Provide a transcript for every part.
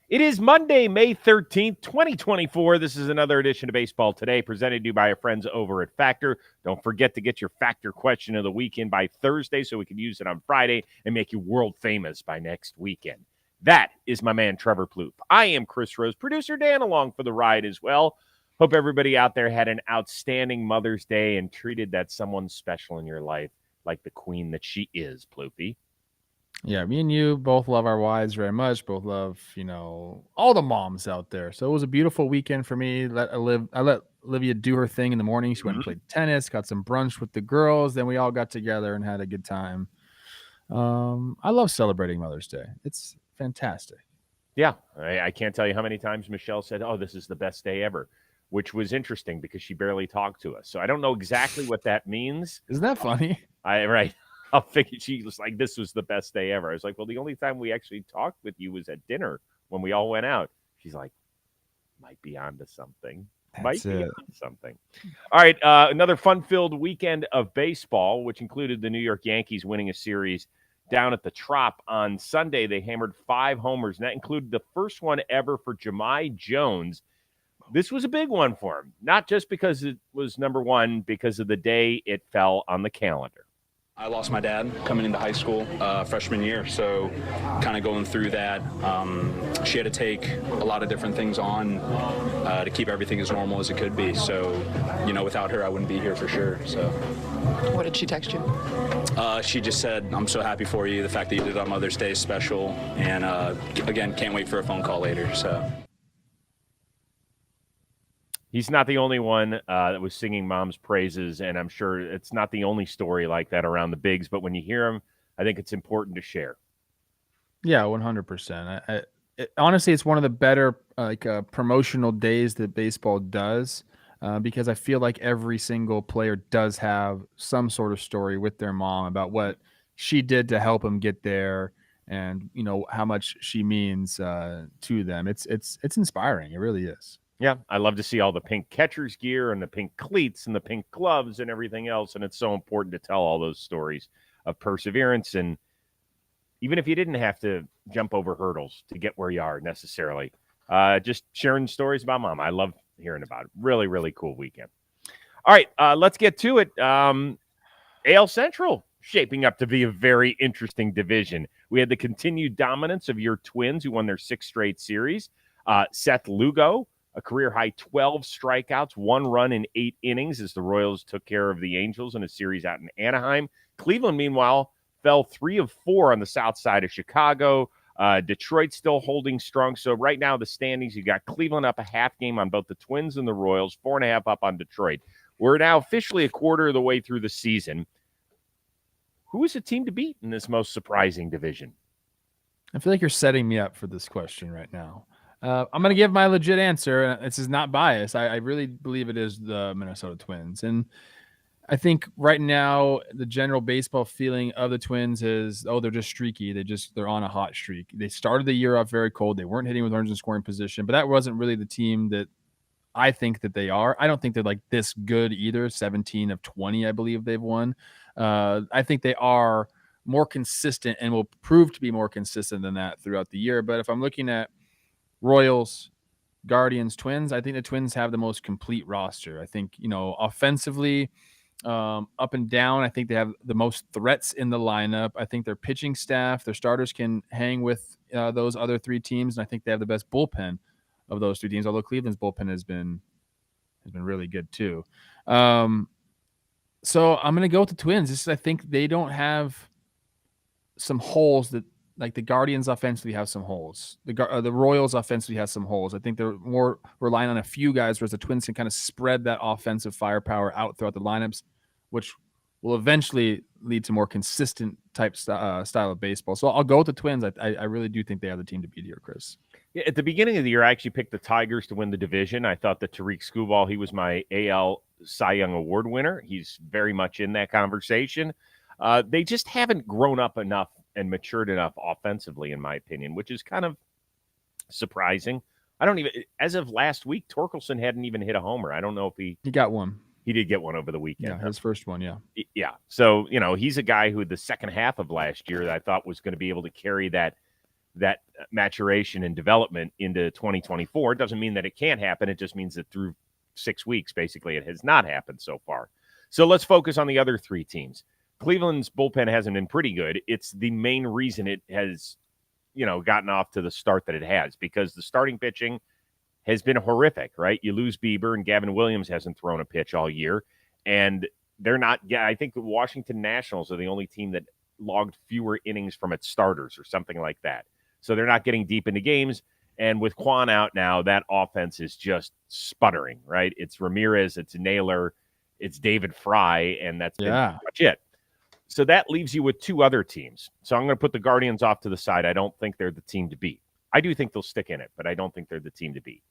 It is Monday, May 13th, 2024. This is another edition of Baseball Today, presented to you by our friends over at Factor. Don't forget to get your Factor question of the weekend by Thursday so we can use it on Friday and make you world famous by next weekend. That is my man, Trevor Plouffe. I am Chris Rose, producer Dan along for the ride as well. Hope everybody out there had an outstanding Mother's Day and treated that someone special in your life like the queen that she is, Plouffe. Yeah, me and you both love our wives very much. Both love, all the moms out there. So it was a beautiful weekend for me. I let Olivia do her thing in the morning. She went and played tennis, got some brunch with the girls. Then we all got together and had a good time. I love celebrating Mother's Day. It's fantastic. Yeah, I can't tell you how many times Michelle said, "Oh, this is the best day ever," which was interesting because she barely talked to us. So I don't know exactly what that means. Isn't that funny? Right. I figured she was like, "This was the best day ever." I was like, "Well, the only time we actually talked with you was at dinner when we all went out." She's like, "Might be onto something. Might That's be it. onto something." All right, another fun-filled weekend of baseball, which included the New York Yankees winning a series down at the Trop on Sunday. They hammered 5 homers, and that included the first one ever for Jahmai Jones. This was a big one for him, not just because it was number one, because of the day it fell on the calendar. I lost my dad coming into high school freshman year, so kind of going through that. She had to take a lot of different things on to keep everything as normal as it could be. So, without her, I wouldn't be here for sure. So, what did she text you? She just said, "I'm so happy for you. The fact that you did it on Mother's Day is special, and again, can't wait for a phone call later." So. He's not the only one that was singing mom's praises, and I'm sure it's not the only story like that around the bigs, but when you hear him, I think it's important to share. Yeah, 100%. Honestly, it's one of the better promotional days that baseball does because I feel like every single player does have some sort of story with their mom about what she did to help him get there, and how much she means to them. It's inspiring. It really is. Yeah, I love to see all the pink catcher's gear and the pink cleats and the pink gloves and everything else. And it's so important to tell all those stories of perseverance. And even if you didn't have to jump over hurdles to get where you are necessarily, just sharing stories about mom. I love hearing about it. Really, really cool weekend. All right, let's get to it. AL Central shaping up to be a very interesting division. We had the continued dominance of your Twins, who won their 6th straight series. Seth Lugo, a career-high 12 strikeouts, 1 run in 8 innings as the Royals took care of the Angels in a series out in Anaheim. Cleveland, meanwhile, fell 3 of 4 on the south side of Chicago. Detroit still holding strong. So right now, the standings, you got Cleveland up a half game on both the Twins and the Royals, 4.5 up on Detroit. We're now officially a quarter of the way through the season. Who is the team to beat in this most surprising division? I feel like you're setting me up for this question right now. I'm going to give my legit answer. This is not biased. I really believe it is the Minnesota Twins. And I think right now the general baseball feeling of the Twins is, they're just streaky. They're on a hot streak. They started the year off very cold. They weren't hitting with runners in scoring position, but that wasn't really the team that I think that they are. I don't think they're like this good either. 17 of 20, I believe they've won. I think they are more consistent and will prove to be more consistent than that throughout the year. But if I'm looking at Royals, Guardians, Twins, I think the Twins have the most complete roster. I think, offensively, up and down, I think they have the most threats in the lineup. I think their pitching staff, their starters can hang with those other 3 teams, and I think they have the best bullpen of those 2 teams, although Cleveland's bullpen has been really good too. So I'm going to go with the Twins. I think they don't have some holes that, like the Guardians offensively have some holes. The Royals offensively has some holes. I think they're more relying on a few guys, whereas the Twins can kind of spread that offensive firepower out throughout the lineups, which will eventually lead to more consistent type style of baseball. So I'll go with the Twins. I really do think they have the team to beat here, Chris. Yeah, at the beginning of the year, I actually picked the Tigers to win the division. I thought that Tariq Skubal, he was my AL Cy Young Award winner. He's very much in that conversation. They just haven't grown up enough and matured enough offensively, in my opinion, which is kind of surprising. As of last week, Torkelson hadn't even hit a homer. I don't know if he got one. He did get one over the weekend. Yeah, his first one, yeah. Yeah. So, he's a guy who the second half of last year that I thought was going to be able to carry that that maturation and development into 2024. It doesn't mean that it can't happen. It just means that through 6 weeks, basically, it has not happened so far. So let's focus on the other three teams. Cleveland's bullpen hasn't been pretty good. It's the main reason it has, gotten off to the start that it has, because the starting pitching has been horrific, right? You lose Bieber, and Gavin Williams hasn't thrown a pitch all year. And they're not, I think the Washington Nationals are the only team that logged fewer innings from its starters or something like that. So they're not getting deep into games. And with Quan out now, that offense is just sputtering, right? It's Ramirez, it's Naylor, it's David Fry, and that's been pretty much it. So that leaves you with two other teams. So I'm going to put the Guardians off to the side. I don't think they're the team to beat. I do think they'll stick in it, but I don't think they're the team to beat.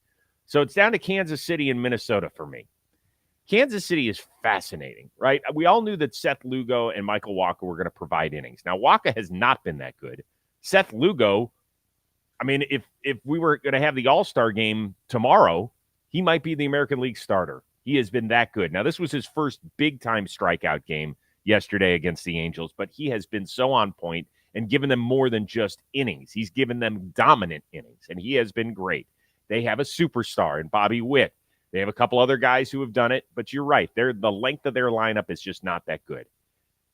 So it's down to Kansas City and Minnesota for me. Kansas City is fascinating, right? We all knew that Seth Lugo and Michael Wacha were going to provide innings. Now, Wacha has not been that good. Seth Lugo, I mean, if we were going to have the All-Star game tomorrow, he might be the American League starter. He has been that good. Now, this was his first big-time strikeout game yesterday against the Angels, but he has been so on point and given them more than just innings. He's given them dominant innings, and he has been great. They have a superstar in Bobby Witt. They have a couple other guys who have done it, but you're right. The length of their lineup is just not that good.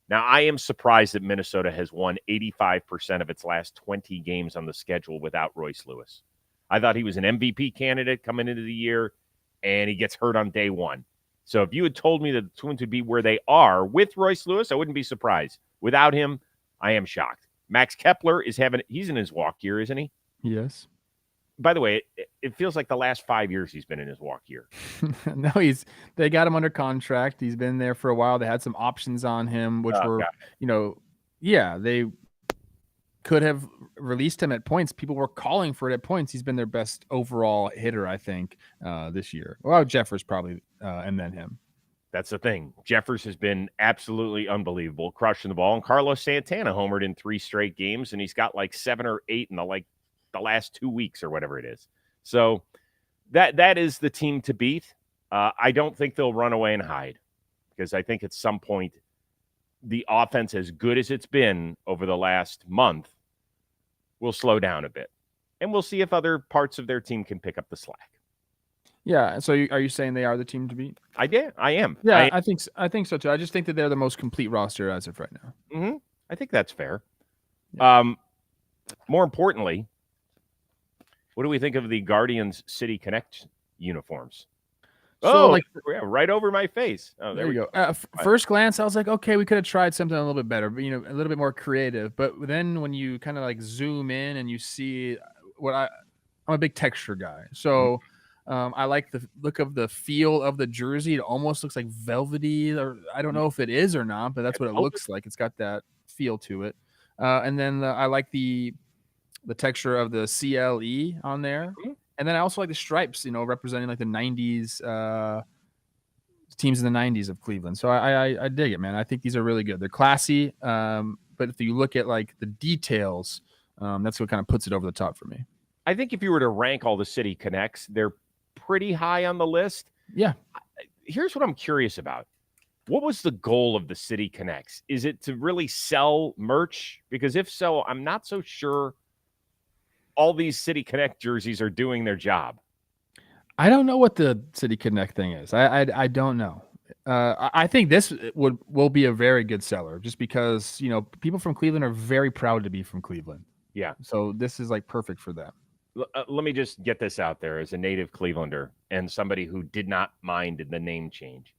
Now, I am surprised that Minnesota has won 85% of its last 20 games on the schedule without Royce Lewis. I thought he was an MVP candidate coming into the year, and he gets hurt on day one. So if you had told me that the Twins would be where they are with Royce Lewis, I wouldn't be surprised. Without him, I am shocked. Max Kepler he's in his walk year, isn't he? Yes. By the way, it feels like the last 5 years he's been in his walk year. No, they got him under contract. He's been there for a while. They had some options on him, which they could have released him at points. People were calling for it at points. He's been their best overall hitter, I think, this year. Well, Jeffers probably, and then him. That's the thing. Jeffers has been absolutely unbelievable, crushing the ball. And Carlos Santana homered in 3 straight games, and he's got like 7 or 8 in the last 2 weeks or whatever it is. So that is the team to beat. I don't think they'll run away and hide, because I think at some point the offense, as good as it's been over the last month, will slow down a bit. And we'll see if other parts of their team can pick up the slack. Yeah. So are you saying they are the team to beat? I am. Yeah, I think so too. I just think that they're the most complete roster as of right now. Mm-hmm. I think that's fair. Yeah. More importantly, what do we think of the Guardians City Connect uniforms? Right over my face. Oh, there you go. First glance, I was like, okay, we could have tried something a little bit better, but a little bit more creative. But then when you kind of like zoom in and you see I'm a big texture guy, so I like the look of the feel of the jersey. It almost looks like velvety, or I don't know if it is or not, but that's what it looks like. It's got that feel to it. And then I like the texture of the CLE on there. Mm-hmm. And then I also like the stripes, representing like the 90s teams in the 90s of Cleveland. So I dig it, man. I think these are really good. They're classy. But if you look at like the details, that's what kind of puts it over the top for me. I think if you were to rank all the City Connects, they're pretty high on the list. Yeah. Here's what I'm curious about. What was the goal of the City Connects? Is it to really sell merch? Because if so, I'm not so sure all these City Connect jerseys are doing their job. I don't know what the City Connect thing is. I don't know. I think this will be a very good seller, just because people from Cleveland are very proud to be from Cleveland. Yeah. So this is like perfect for them. Let me just get this out there as a native Clevelander and somebody who did not mind the name change.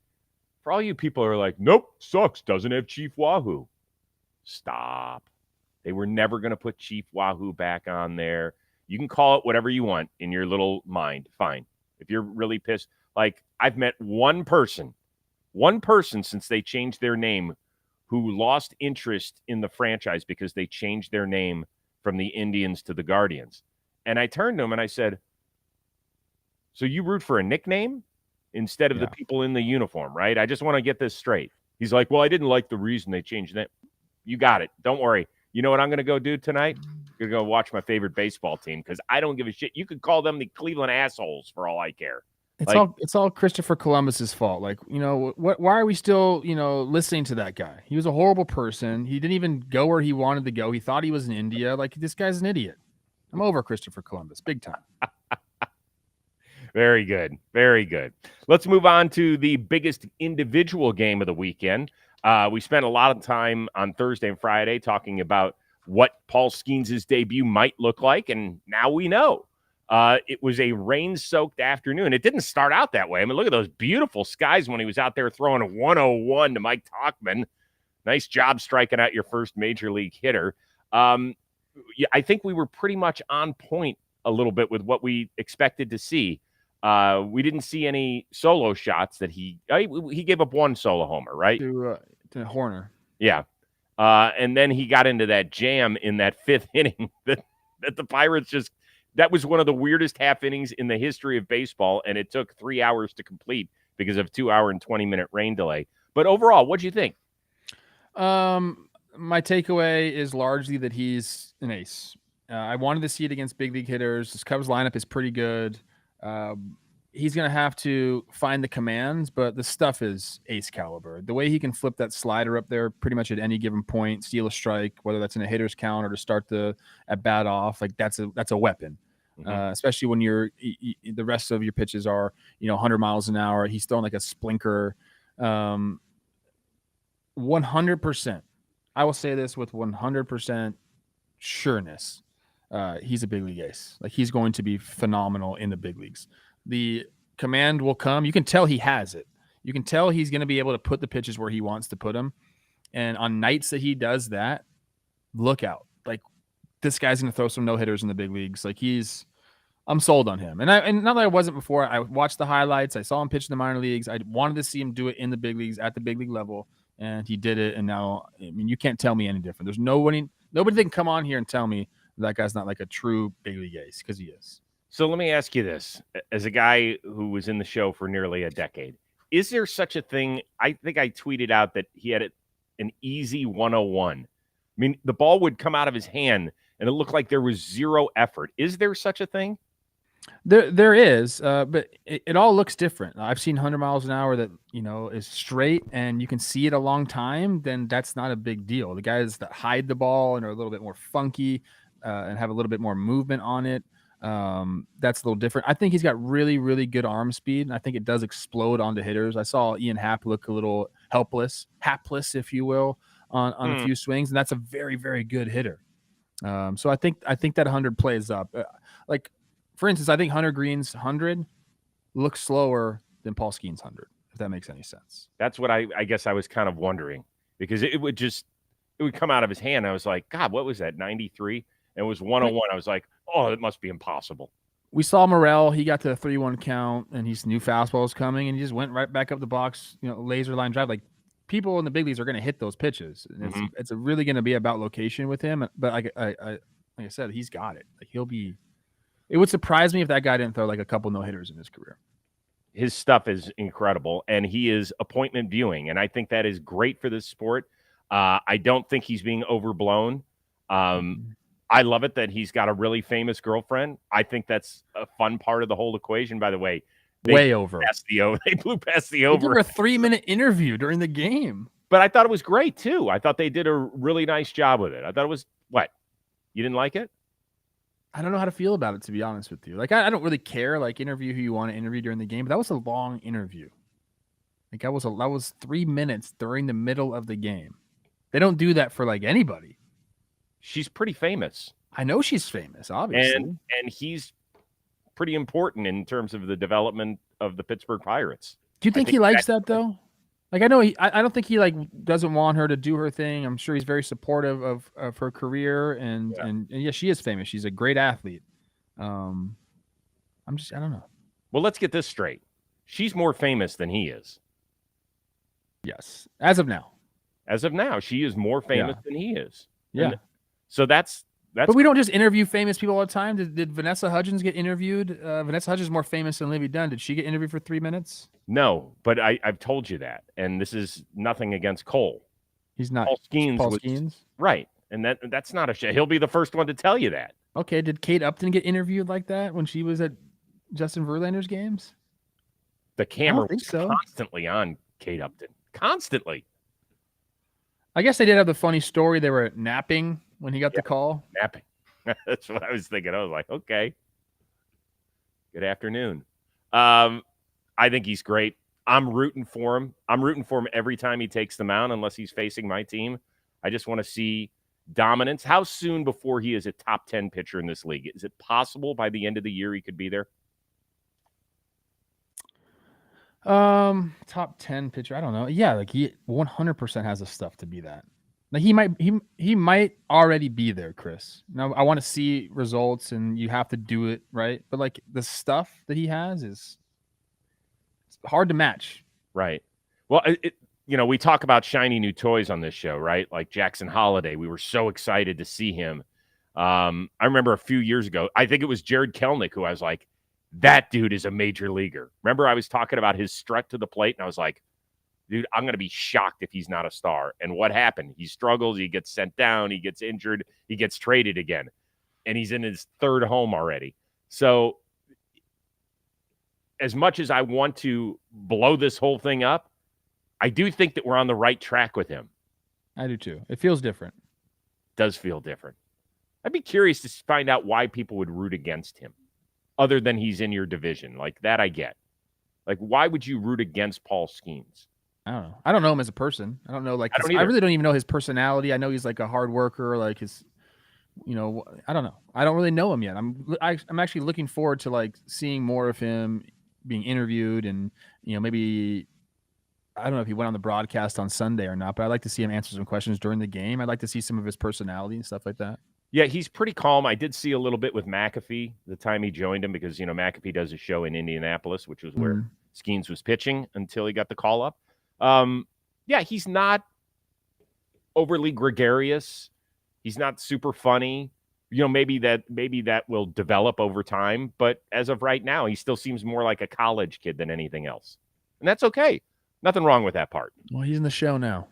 For all you people who are like, nope, sucks, doesn't have Chief Wahoo. Stop. They were never going to put Chief Wahoo back on there. You can call it whatever you want in your little mind. Fine. If you're really pissed. Like, I've met one person since they changed their name who lost interest in the franchise because they changed their name from the Indians to the Guardians. And I turned to him and I said, so you root for a nickname instead of the people in the uniform, right? I just want to get this straight. He's like, well, I didn't like the reason they changed that. You got it. Don't worry. You know what I'm going to go do tonight? I'm going to go watch my favorite baseball team, because I don't give a shit. You could call them the Cleveland assholes for all I care. It's all Christopher Columbus's fault. Like, why are we still, listening to that guy? He was a horrible person. He didn't even go where he wanted to go. He thought he was in India. Like, this guy's an idiot. I'm over Christopher Columbus, big time. Very good. Very good. Let's move on to the biggest individual game of the weekend. We spent a lot of time on Thursday and Friday talking about what Paul Skenes' debut might look like, and now we know. It was a rain-soaked afternoon. It didn't start out that way. I mean, look at those beautiful skies when he was out there throwing a 101 to Mike Tauchman. Nice job striking out your first major league hitter. I think we were pretty much on point a little bit with what we expected to see. We didn't see any solo shots that he gave up one solo homer, right? To Horner. Yeah. And then he got into that jam in that fifth inning that the Pirates that was one of the weirdest half innings in the history of baseball, and it took 3 hours to complete because of 2 hour and 20-minute rain delay. But overall, what'd you think? My takeaway is largely that he's an ace. I wanted to see it against big league hitters. This Cubs lineup is pretty good. He's going to have to find the commands, but the stuff is ace caliber. The way he can flip that slider up there pretty much at any given point, steal a strike, whether that's in a hitter's count or to start the at bat off, like that's a weapon. Especially when the rest of your pitches are 100 miles an hour. He's throwing like a splinker. 100%. I will say this with 100% sureness. He's a big league ace. Like, he's going to be phenomenal in the big leagues. The command will come. You can tell he has it. You can tell he's going to be able to put the pitches where he wants to put them. And on nights that he does that, look out. Like, this guy's going to throw some no-hitters in the big leagues. Like, I'm sold on him. And not that I wasn't before. I watched the highlights. I saw him pitch in the minor leagues. I wanted to see him do it in the big leagues at the big league level. And he did it. And now, I mean, you can't tell me any different. There's nobody that can come on here and tell me that guy's not like a true big league ace, because he is. So let me ask you this. As a guy who was in the show for nearly a decade, is there such a thing? I think I tweeted out that he had an easy 101. I mean, the ball would come out of his hand and it looked like there was zero effort. Is there such a thing? There is, but it all looks different. I've seen 100 miles an hour that, is straight and you can see it a long time. Then that's not a big deal. The guys that hide the ball and are a little bit more funky and have a little bit more movement on it, that's a little different. I think he's got really, really good arm speed. And I think it does explode onto hitters. I saw Ian Happ look a little hapless, if you will, on a few swings, and that's a very, very good hitter. So I think that 100 plays up. Like, for instance, I think Hunter Green's 100 looks slower than Paul Skenes' 100, if that makes any sense. That's what I guess I was kind of wondering, because it would come out of his hand. I was like, God, what was that, 93? And it was 101. I was like, oh, it must be impossible. We saw Morel. He got to a 3-1 count, and he knew fastball was coming, and he just went right back up the box, laser line drive. Like, people in the big leagues are going to hit those pitches. And it's really going to be about location with him. But like I said, he's got it. Like, he'll be. It would surprise me if that guy didn't throw like a couple no-hitters in his career. His stuff is incredible, and he is appointment viewing, and I think that is great for this sport. I don't think he's being overblown. I love it that he's got a really famous girlfriend. I think that's a fun part of the whole equation. By the way, they blew past the over. They gave her a 3-minute interview during the game. But I thought it was great, too. I thought they did a really nice job with it. I thought it was, what? You didn't like it? I don't know how to feel about it, to be honest with you. Like, I don't really care. Like, interview who you want to interview during the game, but that was a long interview. Like, that was 3 minutes during the middle of the game. They don't do that for like anybody. She's pretty famous. I know she's famous, obviously, and he's pretty important in terms of the development of the Pittsburgh Pirates. Do you think he likes that though? Like, I know I don't think he like doesn't want her to do her thing. I'm sure he's very supportive of her career, and yeah, she is famous. She's a great athlete. I don't know. Well, let's get this straight. She's more famous than he is. Yes, as of now. As of now, she is more famous than he is. Yeah. And so that's. But we don't just interview famous people all the time. Did Vanessa Hudgens get interviewed? Vanessa Hudgens is more famous than Livy Dunn. Did she get interviewed for 3 minutes? No, but I've told you that, and this is nothing against Cole. He's not. Paul Skenes, right? And that's not a shit. He'll be the first one to tell you that. Okay, did Kate Upton get interviewed like that when she was at Justin Verlander's games? The camera was constantly on Kate Upton. Constantly. I guess they did have the funny story. They were napping when he got the call. Napping. That's what I was thinking. I was like, okay, good afternoon. I think he's great. I'm rooting for him. I'm rooting for him every time he takes the mound, unless he's facing my team. I just want to see dominance. How soon before he is a top 10 pitcher in this league? Is it possible by the end of the year he could be there? Top 10 pitcher. I don't know. Yeah, like he 100% has the stuff to be that. Like he might already be there, Chris. Now I want to see results, and you have to do it right. But like the stuff that he has is hard to match. Right. Well, we talk about shiny new toys on this show, right? Like Jackson Holliday. We were so excited to see him. I remember a few years ago, I think it was Jared Kelenic, who I was like, that dude is a major leaguer. Remember, I was talking about his strut to the plate, and I was like, dude, I'm going to be shocked if he's not a star. And what happened? He struggles. He gets sent down. He gets injured. He gets traded again. And he's in his third home already. So as much as I want to blow this whole thing up, I do think that we're on the right track with him. I do too. It feels different. Does feel different. I'd be curious to find out why people would root against him, other than he's in your division. Like that I get. Like, why would you root against Paul Skenes? I don't know. I don't know him as a person. I don't know. Like, I really don't even know his personality. I know he's like a hard worker. Like his, I don't know. I don't really know him yet. I'm actually looking forward to like seeing more of him being interviewed, and maybe I don't know if he went on the broadcast on Sunday or not, but I'd like to see him answer some questions during the game. I'd like to see some of his personality and stuff like that. Yeah, he's pretty calm. I did see a little bit with McAfee the time he joined him, because McAfee does a show in Indianapolis, which was where Skenes was pitching until he got the call up. Yeah, he's not overly gregarious. He's not super funny. Maybe that will develop over time, but as of right now, he still seems more like a college kid than anything else. And that's okay. Nothing wrong with that part. Well, he's in the show now.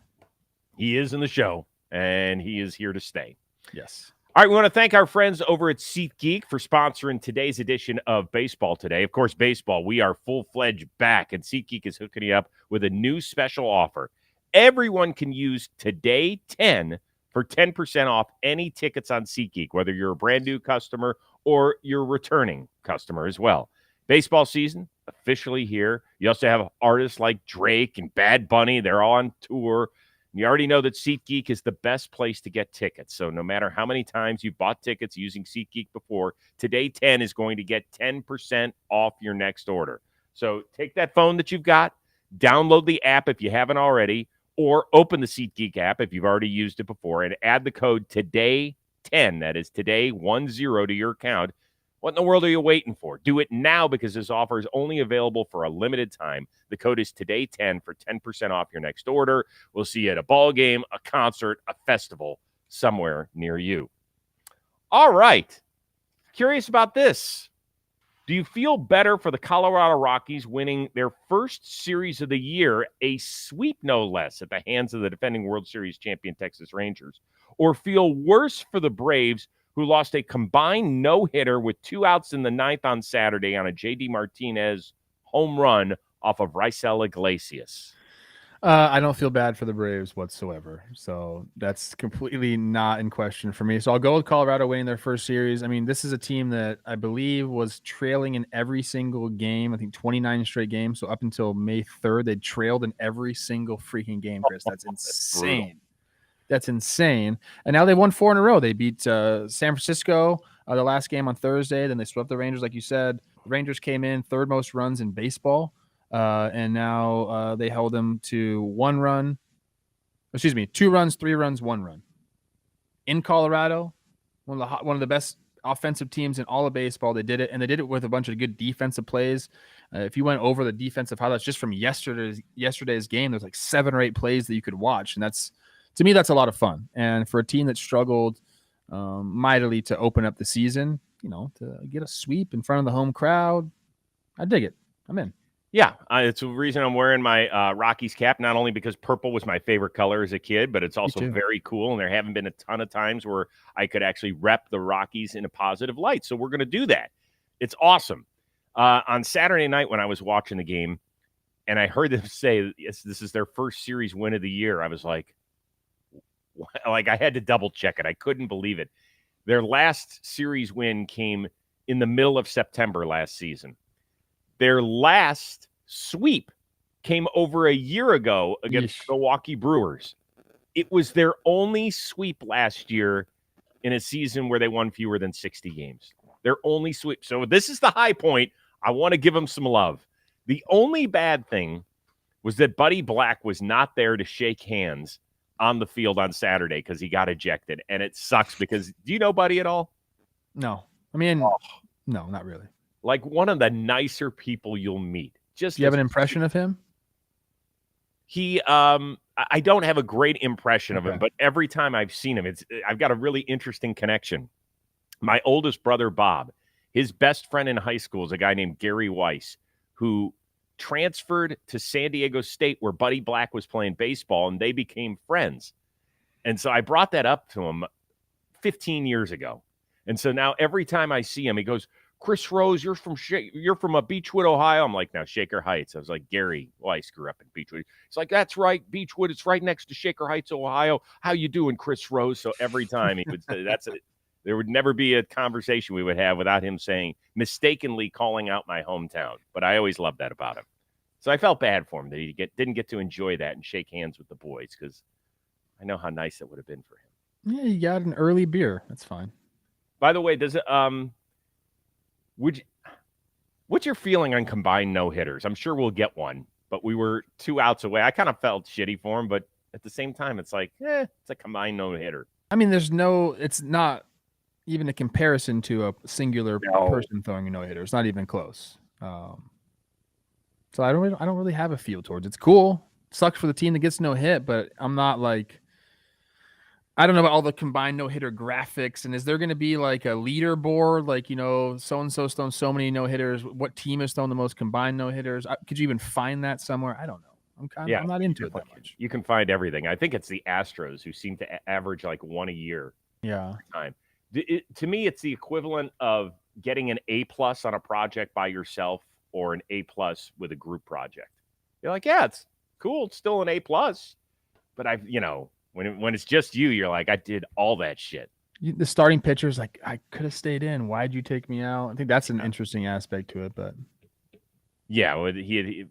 He is in the show, and he is here to stay. Yes. All right, we want to thank our friends over at SeatGeek for sponsoring today's edition of Baseball Today. Of course, baseball, we are full-fledged back, and SeatGeek is hooking you up with a new special offer. Everyone can use Today 10 for 10% off any tickets on SeatGeek, whether you're a brand-new customer or you're a returning customer as well. Baseball season officially here. You also have artists like Drake and Bad Bunny. They're all on tour. You already know that SeatGeek is the best place to get tickets. So no matter how many times you bought tickets using SeatGeek before, Today 10 is going to get 10% off your next order. So take that phone that you've got, download the app if you haven't already, or open the SeatGeek app if you've already used it before, and add the code TODAY10, that is TODAY10, to your account. What in the world are you waiting for? Do it now, because this offer is only available for a limited time. The code is TODAY10 for 10% off your next order. We'll see you at a ball game, a concert, a festival somewhere near you. All right. Curious about this. Do you feel better for the Colorado Rockies winning their first series of the year, a sweep no less, at the hands of the defending World Series champion Texas Rangers, or feel worse for the Braves, who lost a combined no-hitter with 2 outs in the ninth on Saturday on a J.D. Martinez home run off of Raisel Iglesias? I don't feel bad for the Braves whatsoever. So that's completely not in question for me. So I'll go with Colorado winning their first series. I mean, this is a team that I believe was trailing in every single game. I think 29 straight games. So up until May 3rd, they trailed in every single freaking game, Chris. That's insane. That's insane. And now they won 4 in a row. They beat San Francisco the last game on Thursday. Then they swept the Rangers, like you said. The Rangers came in third most runs in baseball. And now they held them to 2 runs, 3 runs, 1 run. In Colorado, one of the best offensive teams in all of baseball. They did it, and they did it with a bunch of good defensive plays. If you went over the defensive highlights just from yesterday's game, there's like 7 or 8 plays that you could watch, and to me, that's a lot of fun. And for a team that struggled mightily to open up the season, to get a sweep in front of the home crowd, I dig it. I'm in. Yeah, it's the reason I'm wearing my Rockies cap, not only because purple was my favorite color as a kid, but it's also very cool, and there haven't been a ton of times where I could actually rep the Rockies in a positive light. So we're going to do that. It's awesome. On Saturday night when I was watching the game, and I heard them say this is their first series win of the year, I was like I had to double check it. I couldn't believe it. Their last series win came in the middle of September last season. Their last sweep came over a year ago against Yeesh. Milwaukee Brewers. It was their only sweep last year in a season where they won fewer than 60 games. Their only sweep. So this is the high point. I want to give them some love. The only bad thing was that Buddy Black was not there to shake hands on the field on Saturday because he got ejected. And it sucks because do you know Buddy at all? No. I mean, no, not really. Like one of the nicer people you'll meet. Just Do you have an impression of him? He, I don't have a great impression of him, but every time I've seen him, I've got a really interesting connection. My oldest brother, Bob, his best friend in high school is a guy named Gary Weiss, who transferred to San Diego State where Buddy Black was playing baseball, and they became friends. And so I brought that up to him 15 years ago. And so now every time I see him, he goes, Chris Rose, you're from Beechwood, Ohio. I'm like, no, Shaker Heights. I was like, Gary Weiss grew up in Beechwood. It's like, that's right, Beechwood. It's right next to Shaker Heights, Ohio. How you doing, Chris Rose? So every time he would say, there would never be a conversation we would have without him saying, mistakenly calling out my hometown. But I always loved that about him. So I felt bad for him that he didn't get to enjoy that and shake hands with the boys because I know how nice it would have been for him. Yeah, you got an early beer. That's fine. By the way, does it what's your feeling on combined no-hitters? I'm sure we'll get one, but we were 2 outs away. I kind of felt shitty for him, but at the same time, it's like, it's a combined no-hitter. I mean, it's not even a comparison to a singular person throwing a no-hitter. It's not even close. So I don't really have a feel towards it. It's cool. It sucks for the team that gets no hit, but I'm not like, I don't know about all the combined no-hitter graphics. And is there going to be like a leaderboard? Like, so-and-so's thrown so many no-hitters. What team has thrown the most combined no-hitters? Could you even find that somewhere? I don't know. I'm not into it that much. You can find everything. I think it's the Astros who seem to average like one a year. Yeah. Time. To me, it's the equivalent of getting an A+ on a project by yourself or an A+ with a group project. You're like, yeah, it's cool. It's still an A+. But when it's just you, you're like, I did all that shit. The starting pitcher's like, I could have stayed in. Why'd you take me out? I think that's an interesting aspect to it, but yeah, well,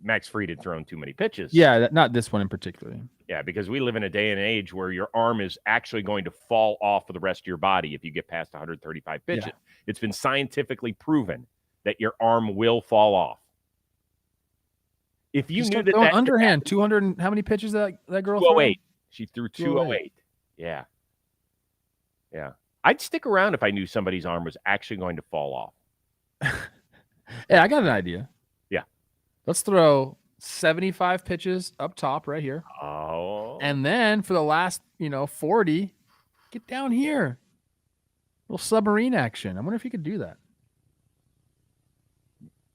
Max Fried had thrown too many pitches. Yeah, not this one in particular. Yeah, because we live in a day and age where your arm is actually going to fall off of the rest of your body if you get past 135 pitches. Yeah. It's been scientifically proven that your arm will fall off. If you knew that underhand, 200, how many pitches that girl threw? 208. She threw 208. Yeah. I'd stick around if I knew somebody's arm was actually going to fall off. Yeah, I got an idea. Yeah. Let's throw 75 pitches up top right here. Oh. And then for the last, 40, get down here. A little submarine action. I wonder if you could do that.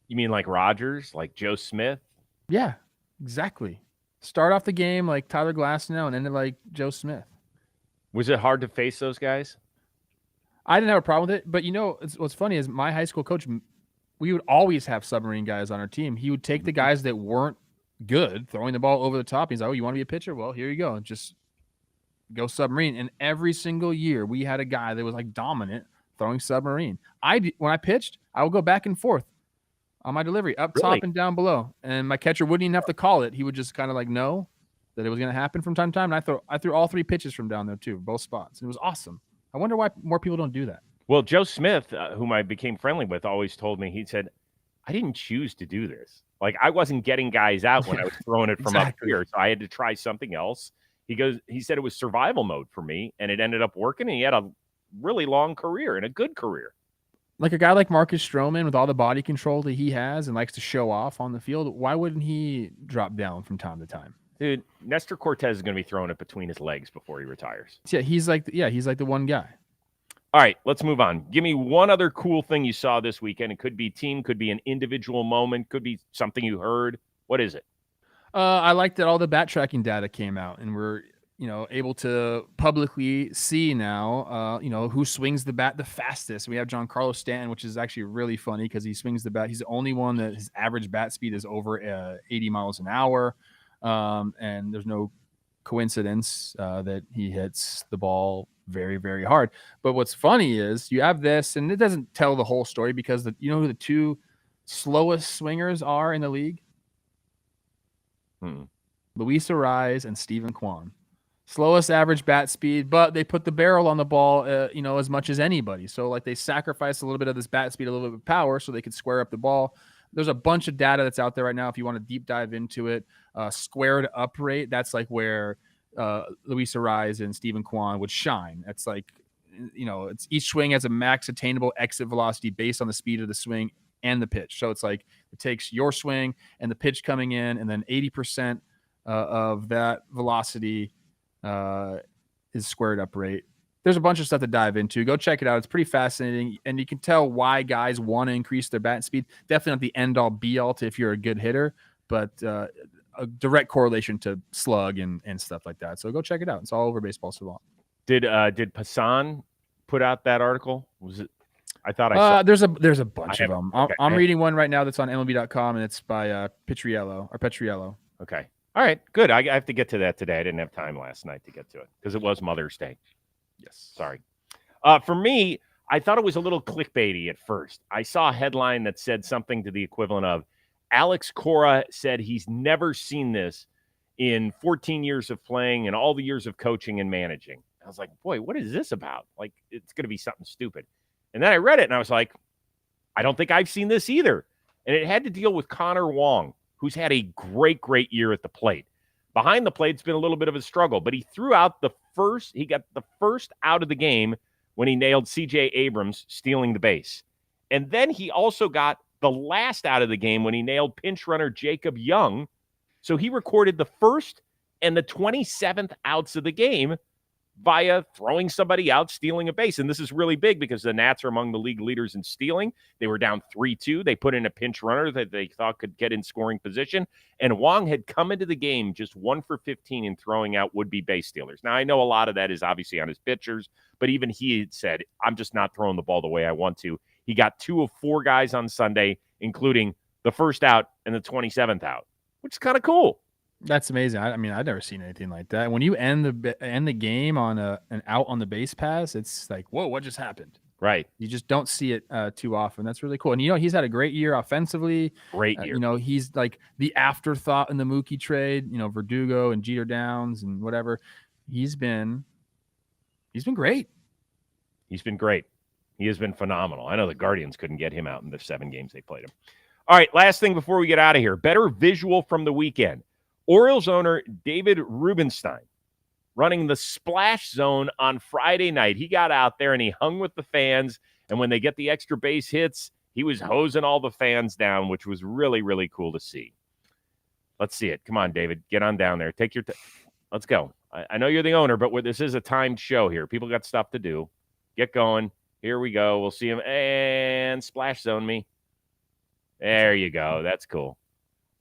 You mean like Rogers, like Joe Smith? Yeah, exactly. Start off the game like Tyler Glasnow and end it like Joe Smith. Was it hard to face those guys? I didn't have a problem with it, but what's funny is my high school coach, we would always have submarine guys on our team. He would take the guys that weren't good, throwing the ball over the top. He's like, oh, you want to be a pitcher? Well, here you go. Just go submarine. And every single year we had a guy that was like dominant throwing submarine. When I pitched, I would go back and forth on my delivery, up top and down below. And my catcher wouldn't even have to call it. He would just kind of like know that it was going to happen from time to time. And I threw all 3 pitches from down there too, both spots. And it was awesome. I wonder why more people don't do that. Well, Joe Smith, whom I became friendly with, always told me, he said, I didn't choose to do this. Like, I wasn't getting guys out when I was throwing it from up here. So I had to try something else. He said it was survival mode for me, and it ended up working. And he had a really long career and a good career. Like a guy like Marcus Stroman with all the body control that he has and likes to show off on the field, why wouldn't he drop down from time to time? Dude, Nestor Cortez is going to be throwing it between his legs before he retires. Yeah, he's like the one guy. All right, let's move on. Give me one other cool thing you saw this weekend. It could be team, could be an individual moment, could be something you heard. What is it? I like that all the bat tracking data came out, and we're able to publicly see now, who swings the bat the fastest. We have Giancarlo Stanton, which is actually really funny because he swings the bat. He's the only one that his average bat speed is over 80 miles an hour. And there's no coincidence that he hits the ball very, very hard. But what's funny is you have this, and it doesn't tell the whole story because you know who the two slowest swingers are in the league? Luis Ariz and Stephen Kwan. Slowest average bat speed, but they put the barrel on the ball, as much as anybody. So like they sacrificed a little bit of this bat speed, a little bit of power, so they could square up the ball. There's a bunch of data that's out there right now if you want to deep dive into it. Squared up rate, that's like where Luis Ariz and Stephen Kwan would shine. That's like, it's each swing has a max attainable exit velocity based on the speed of the swing and the pitch. So it's like it takes your swing and the pitch coming in, and then 80% of that velocity is squared up rate. There's a bunch of stuff to dive into. Go check it out. It's pretty fascinating, and you can tell why guys want to increase their bat speed. Definitely not the end all be all to if you're a good hitter, but a direct correlation to slug and stuff like that. So go check it out. It's all over Baseball Savant. Did Passan put out that article? Was it? I thought I saw. There's a bunch of them. Okay. I'm reading one right now that's on MLB.com, and it's by Petriello. Okay. All right, good. I have to get to that today. I didn't have time last night to get to it because it was Mother's Day. Yes, sorry. For me, I thought it was a little clickbaity at first. I saw a headline that said something to the equivalent of, Alex Cora said he's never seen this in 14 years of playing and all the years of coaching and managing. I was like, boy, what is this about? Like, it's going to be something stupid. And then I read it, and I was like, I don't think I've seen this either. And it had to deal with Connor Wong, who's had a great, great year at the plate. Behind the plate, it's been a little bit of a struggle, but he got the first out of the game when he nailed C.J. Abrams stealing the base. And then he also got the last out of the game when he nailed pinch runner Jacob Young. So he recorded the first and the 27th outs of the game via throwing somebody out, stealing a base. And this is really big because the Nats are among the league leaders in stealing. They were down 3-2. They put in a pinch runner that they thought could get in scoring position. And Wong had come into the game just 1 for 15 in throwing out would-be base stealers. Now, I know a lot of that is obviously on his pitchers, but even he had said, I'm just not throwing the ball the way I want to. He got 2 of 4 guys on Sunday, including the first out and the 27th out, which is kind of cool. That's amazing. I mean, I've never seen anything like that. When you end the game on an out on the base pass, it's like, whoa, what just happened? Right. You just don't see it too often. That's really cool. And, he's had a great year offensively. Great year. He's like the afterthought in the Mookie trade, Verdugo and Jeter Downs and whatever. He's been great. He's been great. He has been phenomenal. I know the Guardians couldn't get him out in the 7 games they played him. All right, last thing before we get out of here. Better visual from the weekend. Orioles owner David Rubenstein running the splash zone on Friday night. He got out there and he hung with the fans. And when they get the extra base hits, he was hosing all the fans down, which was really, really cool to see. Let's see it. Come on, David. Get on down there. Take your Let's go. I know you're the owner, but this is a timed show here. People got stuff to do. Get going. Here we go. We'll see him. And splash zone me. There you go. That's cool.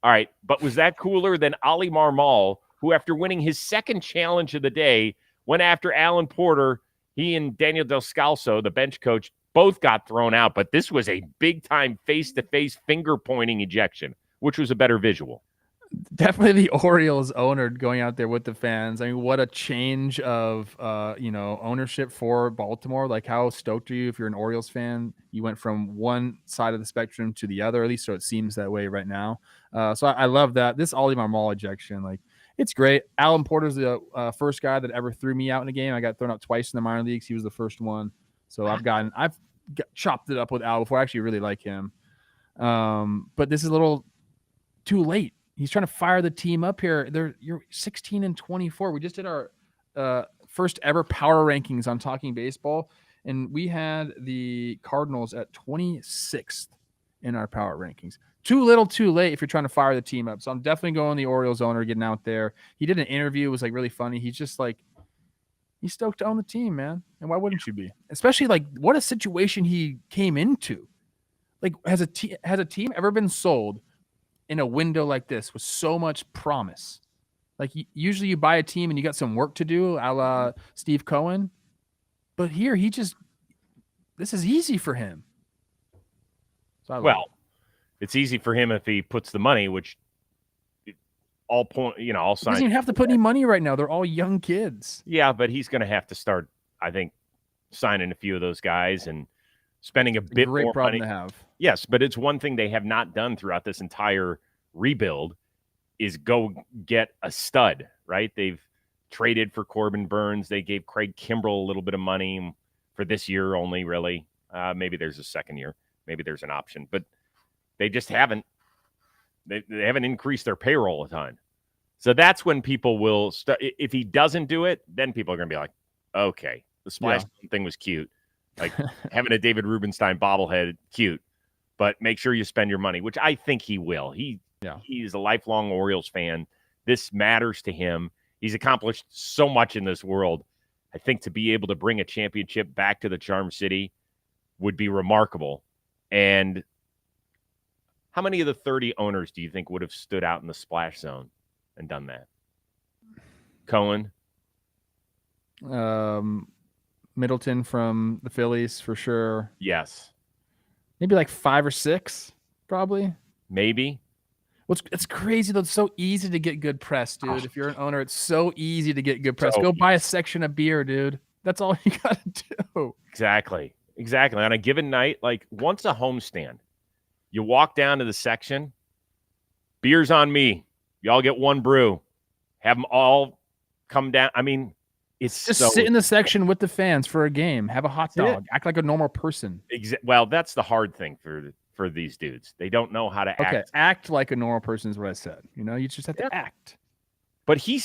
All right, but was that cooler than Oli Marmol, who after winning his second challenge of the day, went after Alan Porter? He and Daniel Descalso, the bench coach, both got thrown out, but this was a big-time face-to-face finger-pointing ejection, which was a better visual. Definitely the Orioles owner going out there with the fans. I mean, what a change of ownership for Baltimore. Like, how stoked are you if you're an Orioles fan? You went from one side of the spectrum to the other, at least so it seems that way right now. So I love that. This Oli Marmol ejection, like, it's great. Alan Porter's the first guy that ever threw me out in a game. I got thrown out twice in the minor leagues. He was the first one. So I've chopped it up with Al before. I actually really like him. But this is a little too late. He's trying to fire the team up here. You're 16-24. We just did our first ever power rankings on Talking Baseball, and we had the Cardinals at 26th in our power rankings. Too little, too late if you're trying to fire the team up. So I'm definitely going the Orioles owner, getting out there. He did an interview. It was like really funny. He's just like, he's stoked to own the team, man. And why wouldn't you be? Especially like what a situation he came into. Like, has a team ever been sold in a window like this with so much promise? Like, usually you buy a team and you got some work to do, a la Steve Cohen. But here, this is easy for him. So it's easy for him if he puts the money, which all signs. He doesn't even have to put any money right now. They're all young kids. Yeah, but he's going to have to start. I think signing a few of those guys and spending a bit Great more problem money. to have. Yes, but it's one thing they have not done throughout this entire rebuild is go get a stud, right? They've traded for Corbin Burns. They gave Craig Kimbrell a little bit of money for this year only, really. Maybe there's a second year. Maybe there's an option. But they just haven't. They haven't increased their payroll a ton. So that's when people will start. If he doesn't do it, then people are going to be like, okay, the splash thing was cute. Like having a David Rubenstein bobblehead, cute. But make sure you spend your money, which I think he will. He's a lifelong Orioles fan. This matters to him. He's accomplished so much in this world. I think to be able to bring a championship back to the Charm City would be remarkable. And how many of the 30 owners do you think would have stood out in the splash zone and done that? Cohen? Middleton from the Phillies for sure. Yes. Maybe like 5 or 6, probably. Maybe. Well, it's crazy though. It's so easy to get good press, dude. If you're an owner, it's so easy to get good press. Go buy a section of beer, dude. That's all you got to do. Exactly. On a given night, like once a homestand, you walk down to the section, beer's on me. Y'all get one brew. Have them all come down. I mean, it's just sit in the section with the fans for a game. Have a hot dog. Act like a normal person. Well, that's the hard thing for these dudes. They don't know how to act. Okay, act like a normal person is what I said. You just have to act. But he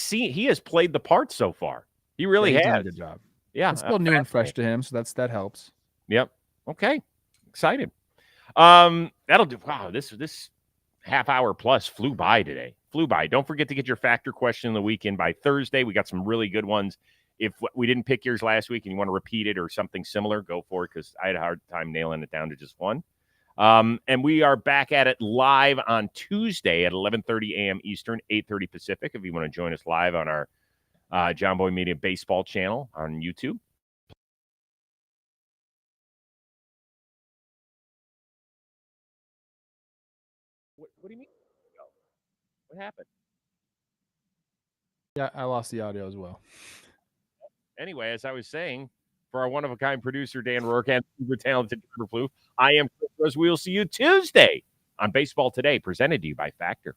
has played the part so far. He really has done a good job. Yeah, it's still new and fresh to him, so that helps. Yep. Okay. Excited. That'll do. Wow, this half hour plus flew by today. Don't forget to get your factor question of the weekend by Thursday. We got some really good ones. If we didn't pick yours last week and you want to repeat it or something similar, go for it because I had a hard time nailing it down to just one. And we are back at it live on Tuesday at 11:30 a.m. Eastern, 8:30 Pacific. If you want to join us live on our John Boy Media Baseball channel on YouTube. What do you mean? What happened? Yeah, I lost the audio as well. Anyway, as I was saying, for our one-of-a-kind producer, Dan Rourke, and super talented Trevor Plouffe, I am Chris Rose. We'll see you Tuesday on Baseball Today, presented to you by Factor.